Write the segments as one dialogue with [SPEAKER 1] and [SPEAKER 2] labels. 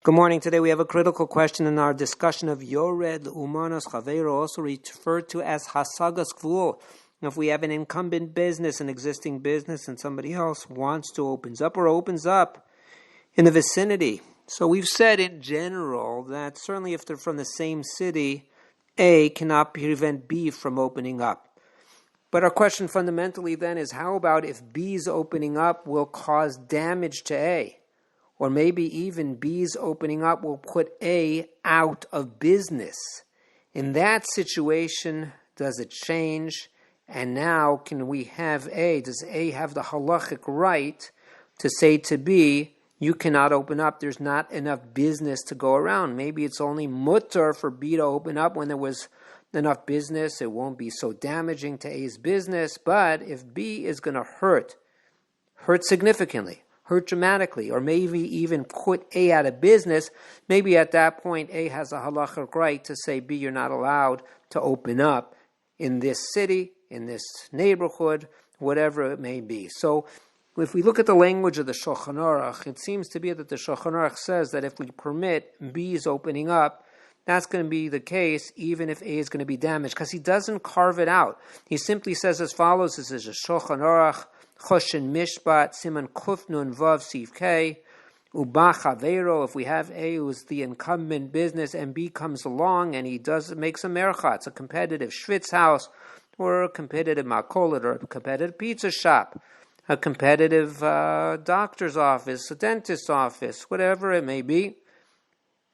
[SPEAKER 1] Good morning. Today we have a critical question in our discussion of Yored Umanos Chaveiro, also referred to as Hasagas Gvul. If we have an incumbent business, an existing business, and somebody else wants to opens up in the vicinity. So we've said in general that certainly if they're from the same city, A cannot prevent B from opening up. But our question fundamentally then is, how about if B's opening up will cause damage to A? Or maybe even B's opening up will put A out of business. In that situation, does it change? And now, can we have A? Does A have the halachic right to say to B, you cannot open up, there's not enough business to go around? Maybe it's only mutter for B to open up when there was enough business. It won't be so damaging to A's business. But if B is going to hurt significantly, hurt dramatically, or maybe even put A out of business, maybe at that point A has a halachic right to say, B, you're not allowed to open up in this city, in this neighborhood, whatever it may be. So if we look at the language of the Shulchan Aruch, it seems to be that the Shulchan Aruch says that if we permit B's opening up, that's going to be the case even if A is going to be damaged, because he doesn't carve it out. He simply says as follows. This is a Shulchan Aruch, Choshen Mishpat, Siman Kuf Nun Vav Siv K, Uba Chaveiro. If we have A who's the incumbent business and B comes along and he makes a merchatz, a competitive schwitz house, or a competitive makolet, or a competitive pizza shop, a competitive doctor's office, a dentist's office, whatever it may be.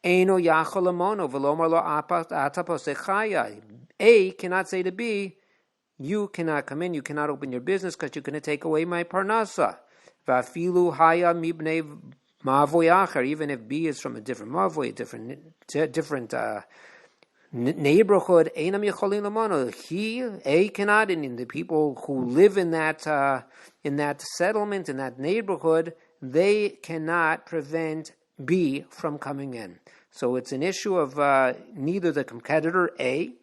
[SPEAKER 1] Eino yachol amono v'lomar lo ata posechaya. A cannot say to B, you cannot come in, you cannot open your business because you're going to take away my parnasa. Va'afilu haya mibnei mavoy acher. Even if B is from a different mavoy, a different neighborhood, einam yecholin lamono. He, A, cannot, and the people who live in that settlement, in that neighborhood, they cannot prevent B from coming in. So it's an issue of neither the competitor, A,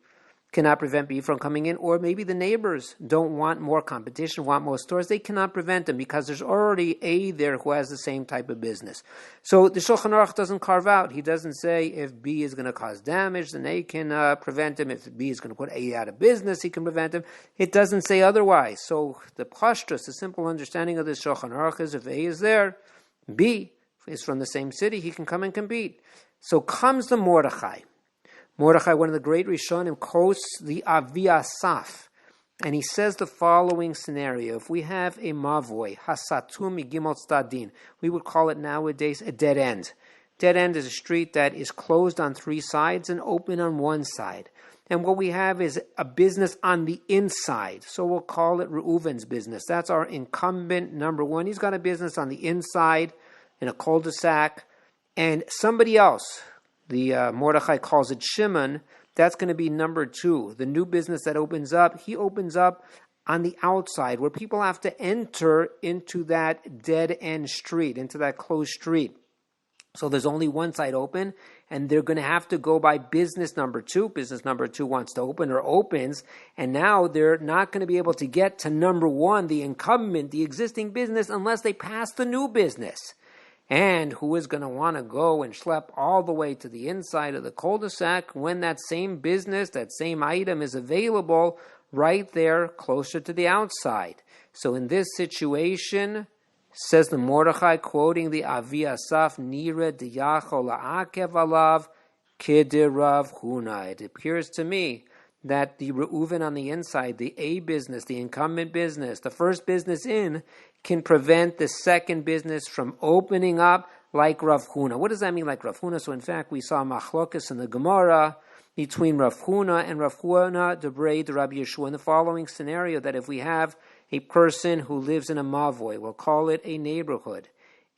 [SPEAKER 1] cannot prevent B from coming in, or maybe the neighbors don't want more competition, want more stores. They cannot prevent them because there's already A there who has the same type of business. So the Shulchan Aruch doesn't carve out. He doesn't say if B is going to cause damage, then A can prevent him. If B is going to put A out of business, he can prevent him. It doesn't say otherwise. So the pashtus, the simple understanding of the Shulchan Aruch is if A is there, B is from the same city, he can come and compete. So comes the Mordechai. Mordechai, one of the great Rishonim, quotes the Avi Asaf, and he says the following scenario. If we have a mavoy, hasatum migimot stadin, we would call it nowadays a dead end. Dead end is a street that is closed on three sides and open on one side. And what we have is a business on the inside. So we'll call it Reuven's business. That's our incumbent number one. He's got a business on the inside in a cul-de-sac. And somebody else, the Mordechai calls it Shimon, that's going to be number two. The new business that opens up, he opens up on the outside where people have to enter into that dead-end street, into that closed street. So there's only one side open, and they're going to have to go by business number two. Business number two wants to open or opens, and now they're not going to be able to get to number one, the incumbent, the existing business, unless they pass the new business. And who is going to want to go and schlep all the way to the inside of the cul-de-sac when that same business, that same item is available right there closer to the outside? So in this situation, says the Mordechai, quoting the Avi Asaf, Nira diyachol la'akev alav kidirav huna. It appears to me that the Reuven on the inside, the A business, the incumbent business, the first business in, can prevent the second business from opening up like Rav Huna. What does that mean, like Rav Huna? So in fact, we saw machlokas in the Gemara between Rav Huna and Rav Huna Debrei de Rabbi Yeshua in the following scenario, that if we have a person who lives in a mavoy, we'll call it a neighborhood,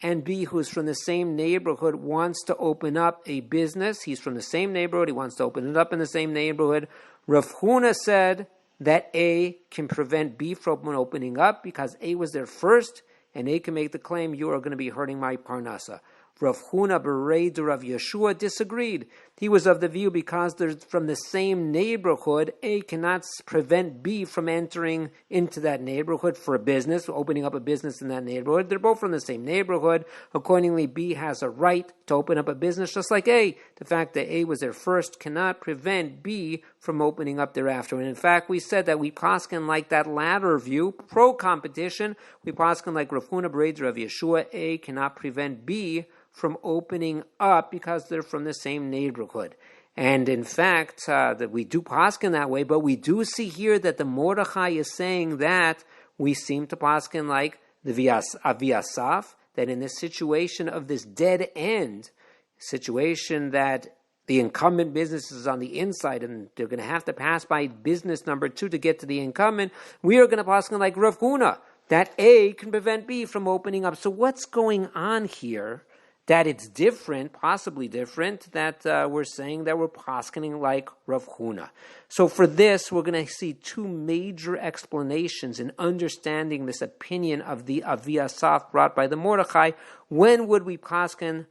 [SPEAKER 1] and B, who's from the same neighborhood, wants to open up a business. He's from the same neighborhood. He wants to open it up in the same neighborhood. Rav Huna said that A can prevent B from opening up because A was there first, and A can make the claim, you are going to be hurting my parnasa. Rav Huna Berei de Rav Yeshua disagreed. He was of the view because they're from the same neighborhood, A cannot prevent B from entering into that neighborhood for a business, opening up a business in that neighborhood. They're both from the same neighborhood. Accordingly, B has a right to open up a business just like A. The fact that A was there first cannot prevent B from opening up thereafter. And in fact, we said that we paskin like that latter view, pro-competition. We paskin like Rav Huna Berei de Rav Yeshua, A cannot prevent B from opening up because they're from the same neighborhood. And in fact, that we do paskin that way, but we do see here that the Mordechai is saying that we seem to paskin like the Avi Asaf, that in this situation of this dead end, situation that the incumbent business is on the inside and they're going to have to pass by business number 2 to get to the incumbent, we are going to paskin like Rav Huna, that A can prevent B from opening up. So what's going on here? That it's different, possibly different, that we're saying that we're paskening like Rav Huna. So for this, we're going to see 2 major explanations in understanding this opinion of the Avi Asaf brought by the Mordechai. When would we possibly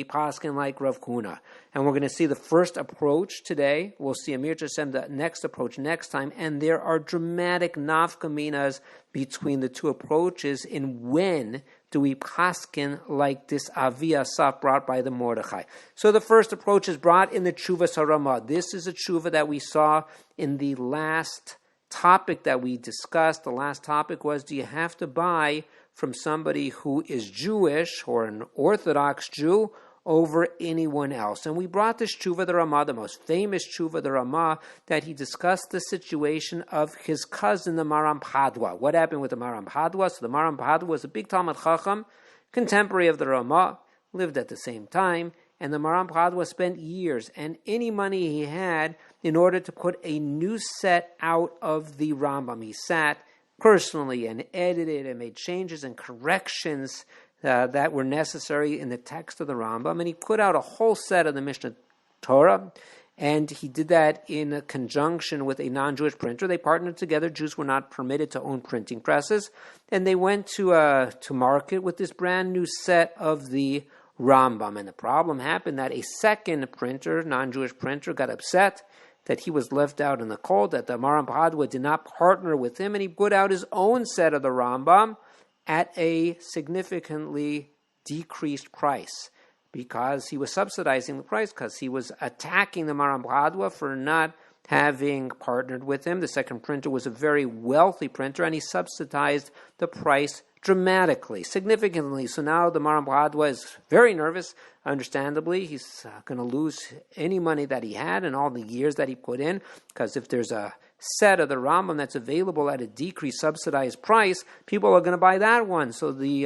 [SPEAKER 1] pasken like Rav Huna? And we're going to see the first approach today. We'll see Amir Chasem, the next approach next time. And there are dramatic nafkaminas between the 2 approaches in when do we paskin like this Avi Asaf brought by the Mordechai. So the first approach is brought in the Tshuvas HaRamah. This is a tshuva that we saw in the last topic that we discussed. The last topic was, do you have to buy from somebody who is Jewish or an Orthodox Jew over anyone else? And we brought this tshuva the Ramah, the most famous tshuva the Ramah, that he discussed the situation of his cousin, the Maram Padwa. What happened with the Maram Padwa? So the Maram Padwa was a big Talmud Chacham, contemporary of the Ramah, lived at the same time, and the Maram Padwa spent years and any money he had in order to put a new set out of the Rambam. He sat personally and edited and made changes and corrections that were necessary in the text of the Rambam, and he put out a whole set of the Mishnah Torah, and he did that in conjunction with a non-Jewish printer. They partnered together. Jews were not permitted to own printing presses, and they went to market with this brand new set of the Rambam. And the problem happened that a second printer, non-Jewish printer, got upset that he was left out in the cold, that the Maram Padwa did not partner with him, and he put out his own set of the Rambam at a significantly decreased price because he was subsidizing the price, because he was attacking the Maram Padwa for not having partnered with him. The second printer was a very wealthy printer, and he subsidized the price dramatically, significantly. So now the Maram Padwa is very nervous, understandably. He's going to lose any money that he had and all the years that he put in, because if there's a set of the Rambam that's available at a decreased subsidized price, people are going to buy that one. So the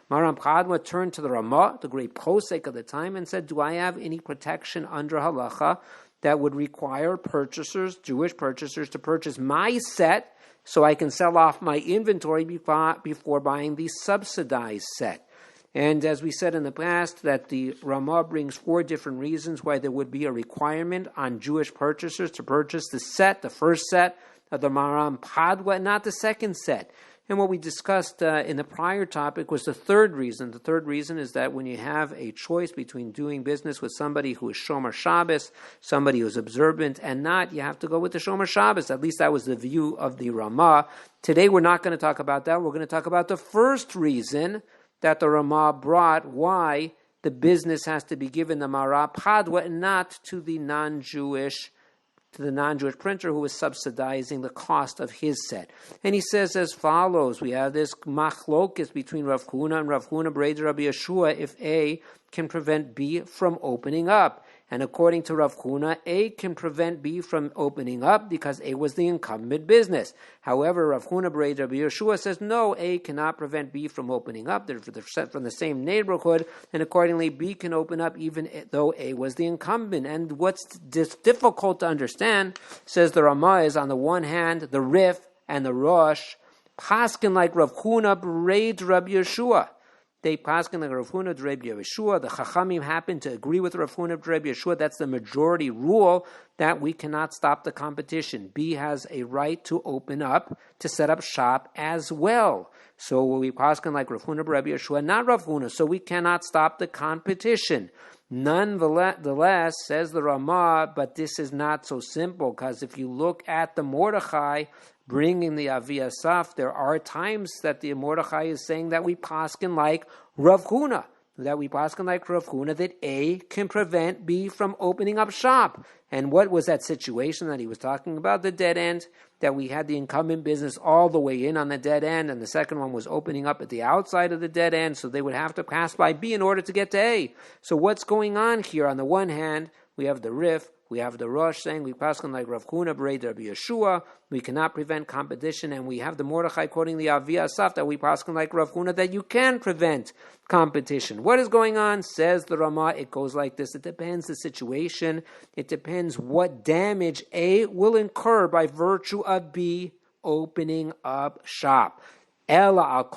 [SPEAKER 1] Maram Padwa turned to the Ramah, the great posek of the time, and said, do I have any protection under halacha that would require purchasers, Jewish purchasers, to purchase my set so I can sell off my inventory before buying the subsidized set? And as we said in the past, that the Ramah brings 4 different reasons why there would be a requirement on Jewish purchasers to purchase the set, the first set of the Maram Padwa, and not the second set. And what we discussed in the prior topic was the third reason. The third reason is that when you have a choice between doing business with somebody who is Shomer Shabbos, somebody who is observant and not, you have to go with the Shomer Shabbos. At least that was the view of the Ramah. Today we're not going to talk about that. We're going to talk about the first reason that the Ramah brought, why the business has to be given the Maram Padwa and not to the non-Jewish printer who was subsidizing the cost of his set. And he says as follows, we have this machlokes between Rav Huna and Rav Huna Berei de Rabbi Yeshua if A can prevent B from opening up. And according to Rav Huna, A can prevent B from opening up because A was the incumbent business. However, Rav Huna Berei de Rabbi Yeshua says, no, A cannot prevent B from opening up. They're from the same neighborhood, and accordingly, B can open up even though A was the incumbent. And what's difficult to understand, says the Ramah, is on the one hand, the Rif and the Rosh paskin like Rav Huna Berei de Rabbi Yeshua. They paskin like Rav Huna Rabbi Yeshua. The Chachamim happen to agree with Rav Huna Rabbi Yeshua. That's the majority rule, that we cannot stop the competition. B has a right to open up, to set up shop as well. So we paskin like Rav Huna Rabbi Yeshua, not Rav Huna. So we cannot stop the competition. Nonetheless, says the Ramah, but this is not so simple, because if you look at the Mordechai bringing the Avi Asaf, there are times that the Mordechai is saying that we paskin like Rav Huna, that A can prevent B from opening up shop. And what was that situation that he was talking about? The dead end, that we had the incumbent business all the way in on the dead end, and the second one was opening up at the outside of the dead end, so they would have to pass by B in order to get to A. So what's going on here? On the one hand, we have the Rif, we have the Rosh saying we paskin like Rav Huna b'rei Rabbi Yeshua, we cannot prevent competition, and we have the Mordechai quoting the Avi Asaf that we paskin like Rav Huna that you can prevent competition. What is going on? Says the Ramah, it goes like this. It depends the situation. It depends what damage A will incur by virtue of B opening up shop. We have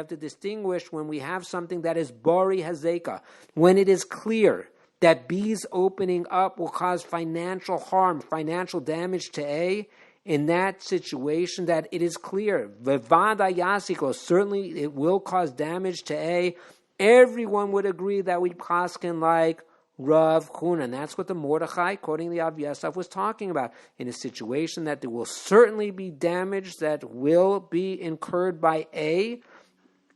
[SPEAKER 1] to distinguish when we have something that is bari hazeka, when it is clear that B's opening up will cause financial harm, financial damage to A. In that situation, that it is clear, Vevada Yasiko, certainly it will cause damage to A. Everyone would agree that we paskin like Rav Huna. And that's what the Mordechai, quoting the Avi Asaf, was talking about. In a situation that there will certainly be damage that will be incurred by A,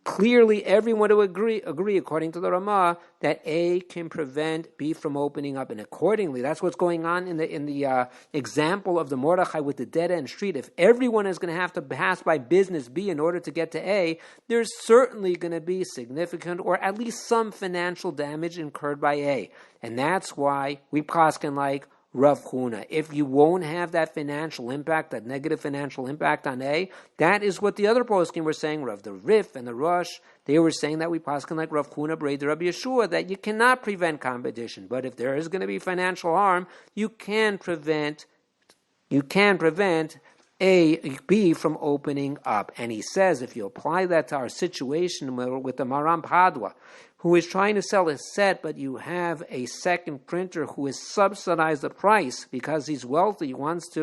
[SPEAKER 1] clearly everyone would agree, according to the Ramah, that A can prevent B from opening up. And accordingly, that's what's going on in the example of the Mordechai with the dead-end street. If everyone is going to have to pass by business B in order to get to A, there's certainly going to be significant or at least some financial damage incurred by A. And that's why we paskin like Rav Huna. If you won't have that financial impact, that negative financial impact on A, that is what the other poskim were saying, Rav the Rif and the Rosh. They were saying that we paskin like Rav Huna b'rei Rabbi Yeshua, that you cannot prevent competition. But if there is going to be financial harm, you can prevent B from opening up. And he says, if you apply that to our situation with the Maram Padwa, who is trying to sell a set, but you have a second printer who has subsidized the price because he's wealthy. That's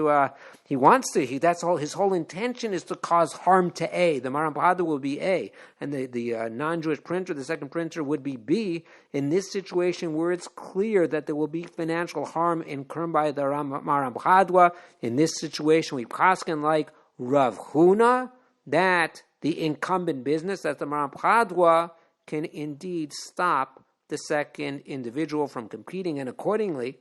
[SPEAKER 1] all. His whole intention is to cause harm to A. The Maram Padwa will be A, and the non-Jewish printer, the second printer, would be B. In this situation, where it's clear that there will be financial harm incurred by the Maram Padwa, in this situation, we paskin like Rav Huna, that the incumbent business, that the Maram Padwa, can indeed stop the second individual from competing, and accordingly,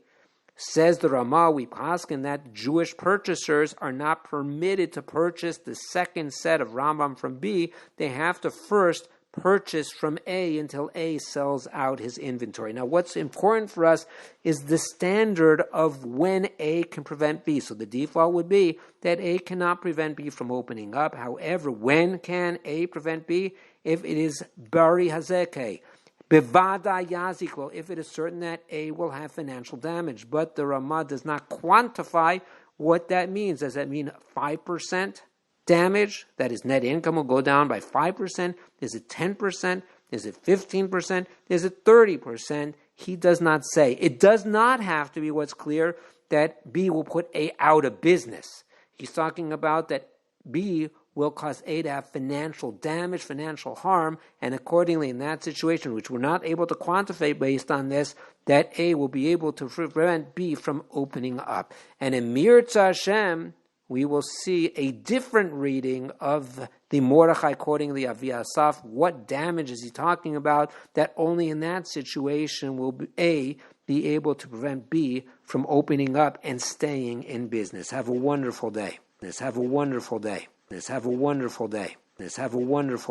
[SPEAKER 1] says the Ramah, we paskin that Jewish purchasers are not permitted to purchase the second set of Rambam from B. They have to first purchase from A until A sells out his inventory. Now, what's important for us is the standard of when A can prevent B. So the default would be that A cannot prevent B from opening up. However, when can A prevent B? If it is bari hazeke, bevada yaziklo, if it is certain that A will have financial damage. But the Ramah does not quantify what that means. Does that mean 5% damage? That is, net income will go down by 5%? Is it 10%? Is it 15%? Is it 30%? He does not say. It does not have to be what's clear that B will put A out of business. He's talking about that B will cause A to have financial damage, financial harm, and accordingly in that situation, which we're not able to quantify based on this, that A will be able to prevent B from opening up. And in Mirza Hashem, we will see a different reading of the Mordechai quoting the Avi Asaf. What damage is he talking about? That only in that situation will A be able to prevent B from opening up and staying in business. Have a wonderful day. Have a wonderful day. Have a wonderful day. Have a wonderful